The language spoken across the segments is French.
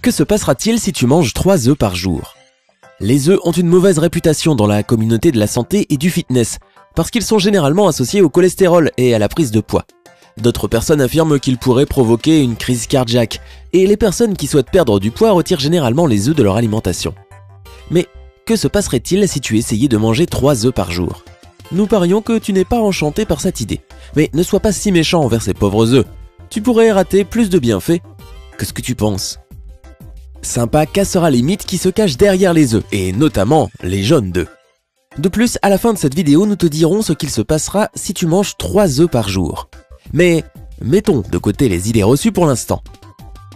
Que se passera-t-il si tu manges 3 œufs par jour? Les œufs ont une mauvaise réputation dans la communauté de la santé et du fitness, parce qu'ils sont généralement associés au cholestérol et à la prise de poids. D'autres personnes affirment qu'ils pourraient provoquer une crise cardiaque, et les personnes qui souhaitent perdre du poids retirent généralement les œufs de leur alimentation. Mais que se passerait-il si tu essayais de manger 3 œufs par jour? Nous parions que tu n'es pas enchanté par cette idée, mais ne sois pas si méchant envers ces pauvres œufs. Tu pourrais rater plus de bienfaits. Qu'est-ce que tu penses? Sympa cassera les mythes qui se cachent derrière les œufs, et notamment les jaunes d'œufs. De plus, à la fin de cette vidéo, nous te dirons ce qu'il se passera si tu manges 3 œufs par jour. Mais mettons de côté les idées reçues pour l'instant.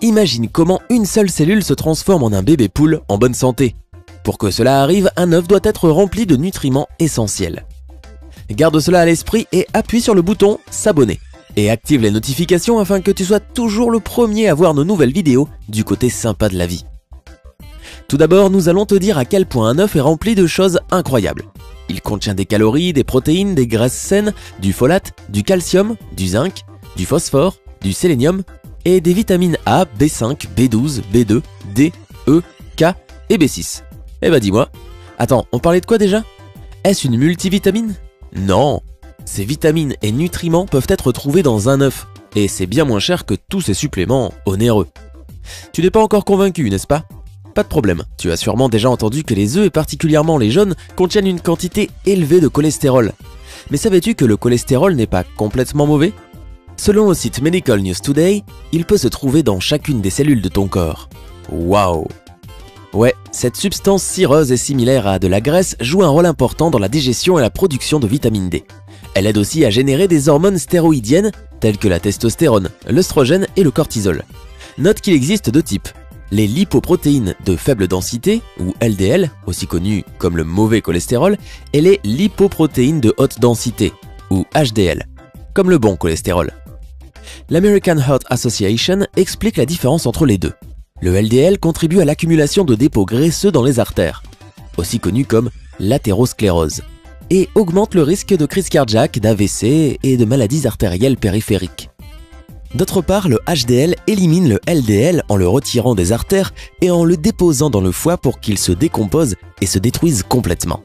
Imagine comment une seule cellule se transforme en un bébé poule en bonne santé. Pour que cela arrive, un œuf doit être rempli de nutriments essentiels. Garde cela à l'esprit et appuie sur le bouton s'abonner. Et active les notifications afin que tu sois toujours le premier à voir nos nouvelles vidéos du côté sympa de la vie. Tout d'abord, nous allons te dire à quel point un œuf est rempli de choses incroyables. Il contient des calories, des protéines, des graisses saines, du folate, du calcium, du zinc, du phosphore, du sélénium et des vitamines A, B5, B12, B2, D, E, K et B6. Eh ben dis-moi, attends, on parlait de quoi déjà? Est-ce une multivitamine? Non! Ces vitamines et nutriments peuvent être trouvés dans un œuf, et c'est bien moins cher que tous ces suppléments onéreux. Tu n'es pas encore convaincu, n'est-ce pas? Pas de problème, tu as sûrement déjà entendu que les œufs, et particulièrement les jaunes, contiennent une quantité élevée de cholestérol. Mais savais-tu que le cholestérol n'est pas complètement mauvais? Selon le site Medical News Today, il peut se trouver dans chacune des cellules de ton corps. Waouh! Ouais, cette substance cireuse et similaire à de la graisse joue un rôle important dans la digestion et la production de vitamine D. Elle aide aussi à générer des hormones stéroïdiennes telles que la testostérone, l'œstrogène et le cortisol. Note qu'il existe 2 types. Les lipoprotéines de faible densité, ou LDL, aussi connues comme le mauvais cholestérol, et les lipoprotéines de haute densité, ou HDL, comme le bon cholestérol. L'American Heart Association explique la différence entre les deux. Le LDL contribue à l'accumulation de dépôts graisseux dans les artères, aussi connu comme l'athérosclérose, et augmente le risque de crise cardiaque, d'AVC et de maladies artérielles périphériques. D'autre part, le HDL élimine le LDL en le retirant des artères et en le déposant dans le foie pour qu'il se décompose et se détruise complètement.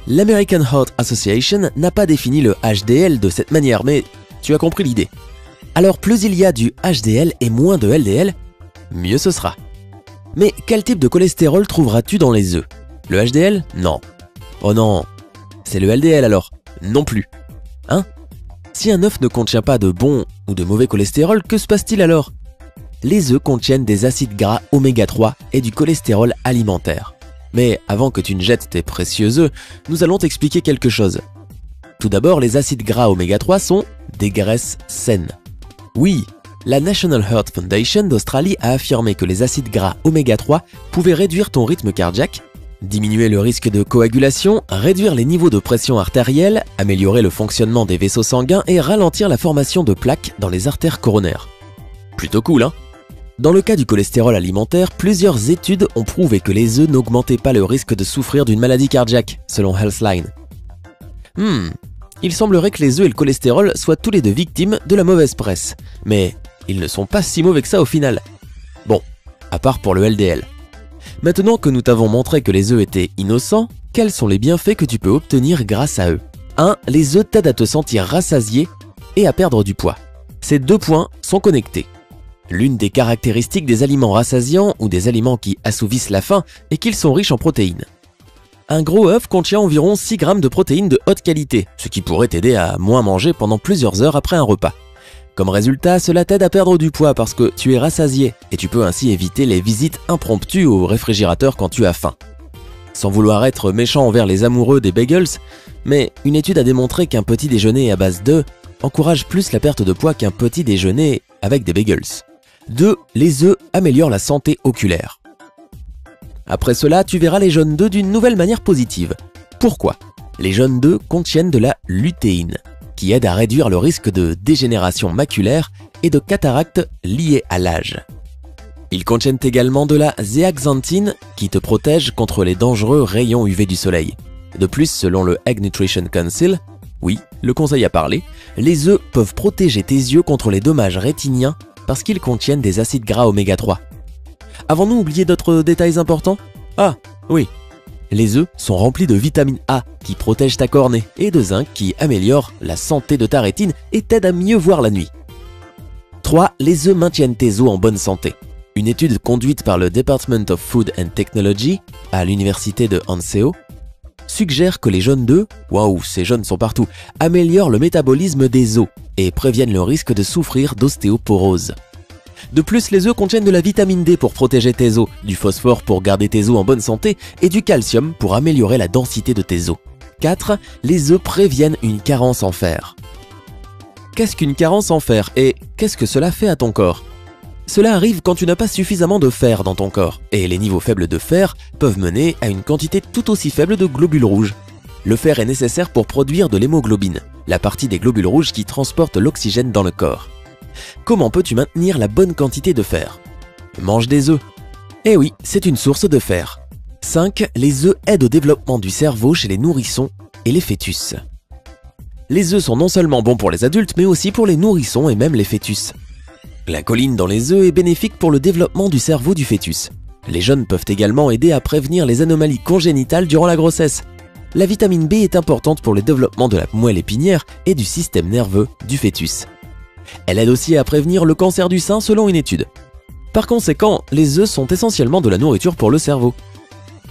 L'American Heart Association n'a pas défini le HDL de cette manière, mais tu as compris l'idée. Alors plus il y a du HDL et moins de LDL, mieux ce sera. Mais quel type de cholestérol trouveras-tu dans les œufs? Le HDL? Non. Oh non. C'est le LDL alors? Non plus. Hein? Si un œuf ne contient pas de bon ou de mauvais cholestérol, que se passe-t-il alors? Les œufs contiennent des acides gras oméga 3 et du cholestérol alimentaire. Mais avant que tu ne jettes tes précieux œufs, nous allons t'expliquer quelque chose. Tout d'abord, les acides gras oméga 3 sont des graisses saines. Oui, la National Heart Foundation d'Australie a affirmé que les acides gras oméga 3 pouvaient réduire ton rythme cardiaque, diminuer le risque de coagulation, réduire les niveaux de pression artérielle, améliorer le fonctionnement des vaisseaux sanguins et ralentir la formation de plaques dans les artères coronaires. Plutôt cool, hein? Dans le cas du cholestérol alimentaire, plusieurs études ont prouvé que les œufs n'augmentaient pas le risque de souffrir d'une maladie cardiaque, selon Healthline. Il semblerait que les œufs et le cholestérol soient tous les deux victimes de la mauvaise presse, mais ils ne sont pas si mauvais que ça au final. Bon, à part pour le LDL. Maintenant que nous t'avons montré que les œufs étaient innocents, quels sont les bienfaits que tu peux obtenir grâce à eux? 1. Les œufs t'aident à te sentir rassasié et à perdre du poids. Ces 2 points sont connectés. L'une des caractéristiques des aliments rassasiants ou des aliments qui assouvissent la faim est qu'ils sont riches en protéines. Un gros œuf contient environ 6 grammes de protéines de haute qualité, ce qui pourrait t'aider à moins manger pendant plusieurs heures après un repas. Comme résultat, cela t'aide à perdre du poids parce que tu es rassasié et tu peux ainsi éviter les visites impromptues au réfrigérateur quand tu as faim. Sans vouloir être méchant envers les amoureux des bagels, mais une étude a démontré qu'un petit déjeuner à base d'œufs encourage plus la perte de poids qu'un petit déjeuner avec des bagels. 2. Les œufs améliorent la santé oculaire. Après cela, tu verras les jaunes d'œufs d'une nouvelle manière positive. Pourquoi? Les jaunes d'œufs contiennent de la lutéine, qui aide à réduire le risque de dégénération maculaire et de cataracte liée à l'âge. Ils contiennent également de la zéaxanthine qui te protège contre les dangereux rayons UV du soleil. De plus, selon le Egg Nutrition Council, oui, le conseil a parlé, les œufs peuvent protéger tes yeux contre les dommages rétiniens parce qu'ils contiennent des acides gras oméga 3. Avons-nous oublié d'autres détails importants? Ah, oui. Les œufs sont remplis de vitamine A qui protège ta cornée et de zinc qui améliore la santé de ta rétine et t'aide à mieux voir la nuit. 3. Les œufs maintiennent tes os en bonne santé. Une étude conduite par le Department of Food and Technology à l'université de Hanseo suggère que les jaunes d'œufs, waouh, ces jaunes sont partout, améliorent le métabolisme des os et préviennent le risque de souffrir d'ostéoporose. De plus, les œufs contiennent de la vitamine D pour protéger tes os, du phosphore pour garder tes os en bonne santé et du calcium pour améliorer la densité de tes os. 4. Les œufs préviennent une carence en fer. Qu'est-ce qu'une carence en fer et qu'est-ce que cela fait à ton corps? Cela arrive quand tu n'as pas suffisamment de fer dans ton corps, et les niveaux faibles de fer peuvent mener à une quantité tout aussi faible de globules rouges. Le fer est nécessaire pour produire de l'hémoglobine, la partie des globules rouges qui transporte l'oxygène dans le corps. Comment peux-tu maintenir la bonne quantité de fer? Mange des œufs. Eh oui, c'est une source de fer. 5. Les œufs aident au développement du cerveau chez les nourrissons et les fœtus. Les œufs sont non seulement bons pour les adultes, mais aussi pour les nourrissons et même les fœtus. La choline dans les œufs est bénéfique pour le développement du cerveau du fœtus. Les jaunes peuvent également aider à prévenir les anomalies congénitales durant la grossesse. La vitamine B est importante pour le développement de la moelle épinière et du système nerveux du fœtus. Elle aide aussi à prévenir le cancer du sein selon une étude. Par conséquent, les œufs sont essentiellement de la nourriture pour le cerveau.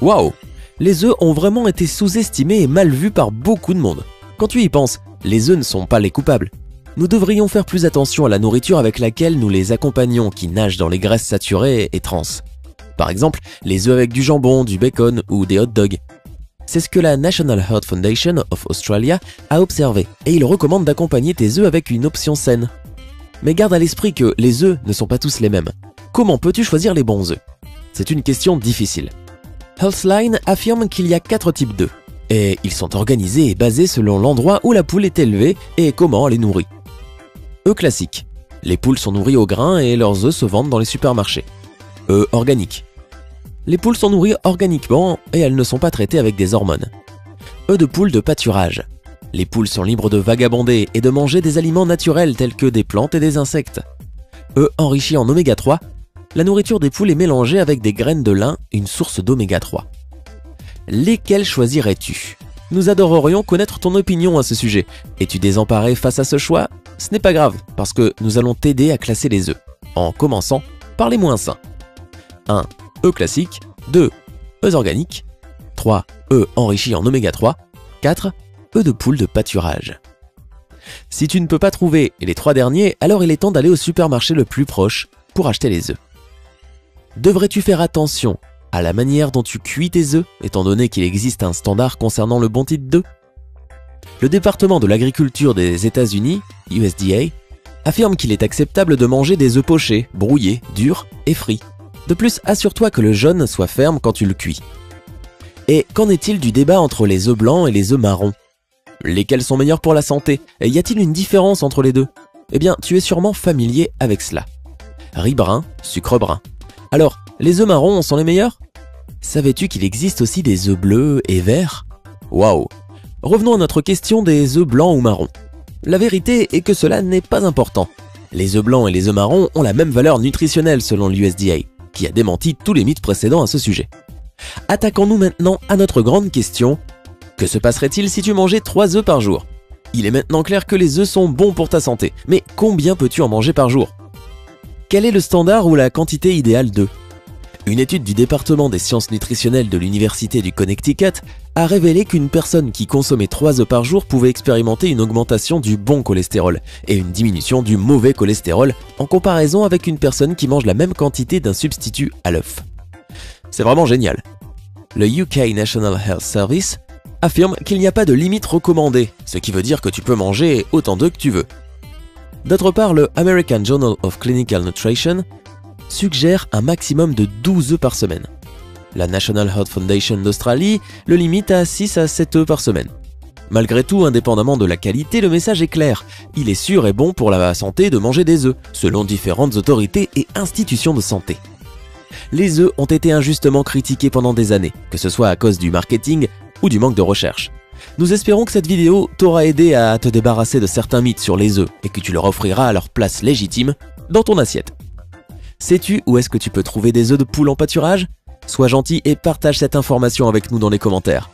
Waouh! Les œufs ont vraiment été sous-estimés et mal vus par beaucoup de monde. Quand tu y penses, les œufs ne sont pas les coupables. Nous devrions faire plus attention à la nourriture avec laquelle nous les accompagnons qui nagent dans les graisses saturées et trans. Par exemple, les œufs avec du jambon, du bacon ou des hot dogs. C'est ce que la National Heart Foundation of Australia a observé et il recommande d'accompagner tes œufs avec une option saine. Mais garde à l'esprit que les œufs ne sont pas tous les mêmes. Comment peux-tu choisir les bons œufs? C'est une question difficile. Healthline affirme qu'il y a 4 types d'œufs et ils sont organisés et basés selon l'endroit où la poule est élevée et comment elle est nourrie. Œufs classiques. Les poules sont nourries au grain et leurs œufs se vendent dans les supermarchés. Œufs organiques. Les poules sont nourries organiquement et elles ne sont pas traitées avec des hormones. Œufs de poule de pâturage. Les poules sont libres de vagabonder et de manger des aliments naturels tels que des plantes et des insectes. Œufs enrichis en oméga 3. La nourriture des poules est mélangée avec des graines de lin, une source d'oméga 3. Lesquels choisirais-tu? Nous adorerions connaître ton opinion à ce sujet. Es-tu désemparé face à ce choix? Ce n'est pas grave, parce que nous allons t'aider à classer les œufs, en commençant par les moins sains. 1. Œufs classiques. 2. Œufs organiques. 3. Œufs enrichis en oméga 3. 4. Œufs de poule de pâturage. Si tu ne peux pas trouver les 3 derniers, alors il est temps d'aller au supermarché le plus proche pour acheter les œufs. Devrais-tu faire attention à la manière dont tu cuis tes œufs, étant donné qu'il existe un standard concernant le bon type d'œufs? Le département de l'agriculture des États-Unis, USDA, affirme qu'il est acceptable de manger des œufs pochés, brouillés, durs et frits. De plus, assure-toi que le jaune soit ferme quand tu le cuis. Et qu'en est-il du débat entre les œufs blancs et les œufs marrons? Lesquels sont meilleurs pour la santé? Et y a-t-il une différence entre les deux? Eh bien, tu es sûrement familier avec cela. Riz brun, sucre brun. Alors, les œufs marrons sont les meilleurs? Savais-tu qu'il existe aussi des œufs bleus et verts? Waouh! Revenons à notre question des œufs blancs ou marrons. La vérité est que cela n'est pas important. Les œufs blancs et les œufs marrons ont la même valeur nutritionnelle selon l'USDA, qui a démenti tous les mythes précédents à ce sujet. Attaquons-nous maintenant à notre grande question. Que se passerait-il si tu mangeais 3 œufs par jour? Il est maintenant clair que les œufs sont bons pour ta santé, mais combien peux-tu en manger par jour? Quel est le standard ou la quantité idéale d'œufs? Une étude du département des sciences nutritionnelles de l'université du Connecticut a révélé qu'une personne qui consommait 3 œufs par jour pouvait expérimenter une augmentation du bon cholestérol et une diminution du mauvais cholestérol en comparaison avec une personne qui mange la même quantité d'un substitut à l'œuf. C'est vraiment génial. Le UK National Health Service affirme qu'il n'y a pas de limite recommandée, ce qui veut dire que tu peux manger autant d'œufs que tu veux. D'autre part, le American Journal of Clinical Nutrition suggère un maximum de 12 œufs par semaine. La National Heart Foundation d'Australie le limite à 6 à 7 œufs par semaine. Malgré tout, indépendamment de la qualité, le message est clair. Il est sûr et bon pour la santé de manger des œufs, selon différentes autorités et institutions de santé. Les œufs ont été injustement critiqués pendant des années, que ce soit à cause du marketing ou du manque de recherche. Nous espérons que cette vidéo t'aura aidé à te débarrasser de certains mythes sur les œufs et que tu leur offriras leur place légitime dans ton assiette. Sais-tu où est-ce que tu peux trouver des œufs de poule en pâturage? Sois gentil et partage cette information avec nous dans les commentaires.